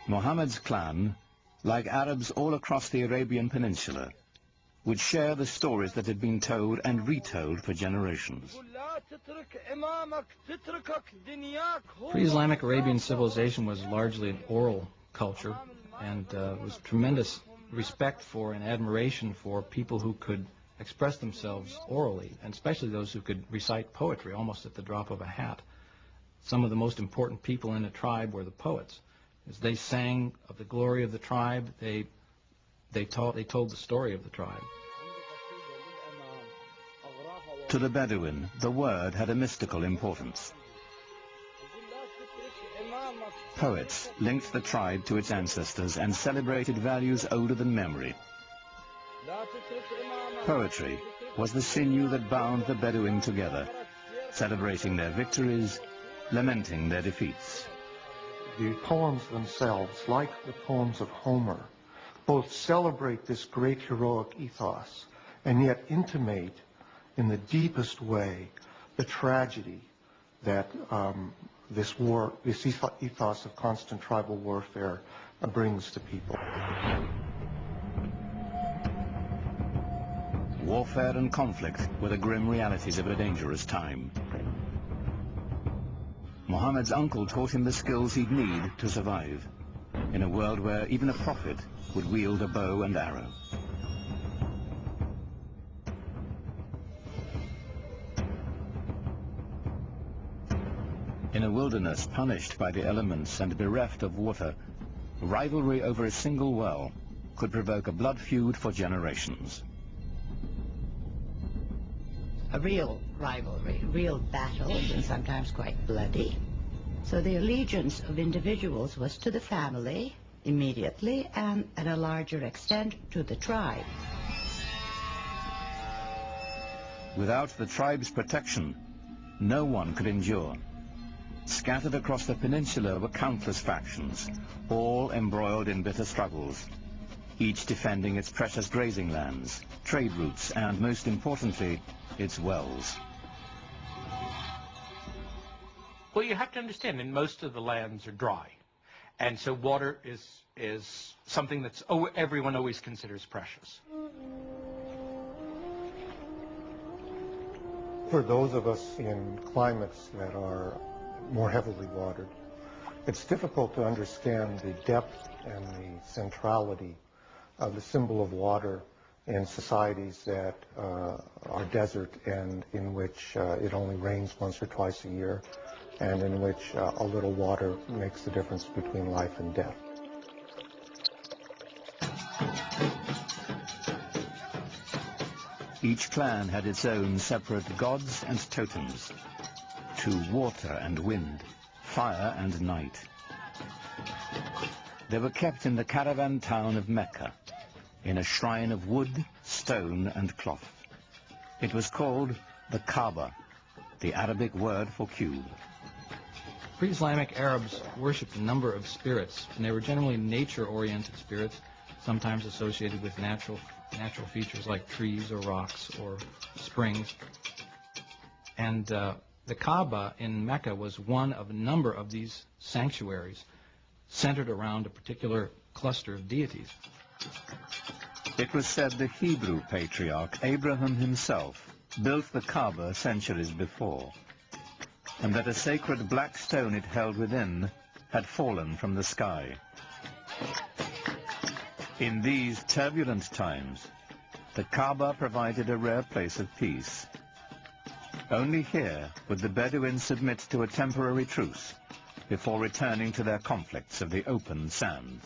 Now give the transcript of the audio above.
Muhammad's clan, like Arabs all across the Arabian Peninsula, would share the stories that had been told and retold for generations. Pre-Islamic Arabian civilization was largely an oral culture, and was tremendous respect for and admiration for people who could express themselves orally, and especially those who could recite poetry almost at the drop of a hat. Some of the most important people in a tribe were the poets. As they sang of the glory of the tribe, they told the story of the tribe. To the Bedouin, the word had a mystical importance. Poets linked the tribe to its ancestors and celebrated values older than memory. Poetry was the sinew that bound the Bedouin together, celebrating their victories, lamenting their defeats. The poems themselves, like the poems of Homer, both celebrate this great heroic ethos and yet intimate in the deepest way the tragedy that this ethos of constant tribal warfare brings to people. Warfare and conflict were the grim realities of a dangerous time. Muhammad's uncle taught him the skills he'd need to survive, in a world where even a prophet would wield a bow and arrow. In a wilderness punished by the elements and bereft of water, rivalry over a single well could provoke a blood feud for generations. A real rivalry, real battles, and sometimes quite bloody. So the allegiance of individuals was to the family, immediately, and at a larger extent to the tribe. Without the tribe's protection, no one could endure. Scattered across the peninsula were countless factions, all embroiled in bitter struggles, each defending its precious grazing lands, trade routes, and most importantly, its wells. Well, you have to understand, and most of the lands are dry, and so water is something that's everyone always considers precious. For those of us in climates that are more heavily watered, it's difficult to understand the depth and the centrality of the symbol of water in societies that are desert and in which it only rains once or twice a year, and in which a little water makes the difference between life and death. Each clan had its own separate gods and totems, to water and wind, fire and night. They were kept in the caravan town of Mecca, in a shrine of wood, stone, and cloth. It was called the Kaaba, the Arabic word for cube. Pre-Islamic Arabs worshipped a number of spirits, and they were generally nature-oriented spirits, sometimes associated with natural features like trees or rocks or springs. And the Kaaba in Mecca was one of a number of these sanctuaries centered around a particular cluster of deities. It was said the Hebrew patriarch Abraham himself built the Kaaba centuries before, and that a sacred black stone it held within had fallen from the sky. In these turbulent times, the Kaaba provided a rare place of peace. Only here would the Bedouins submit to a temporary truce before returning to their conflicts of the open sands.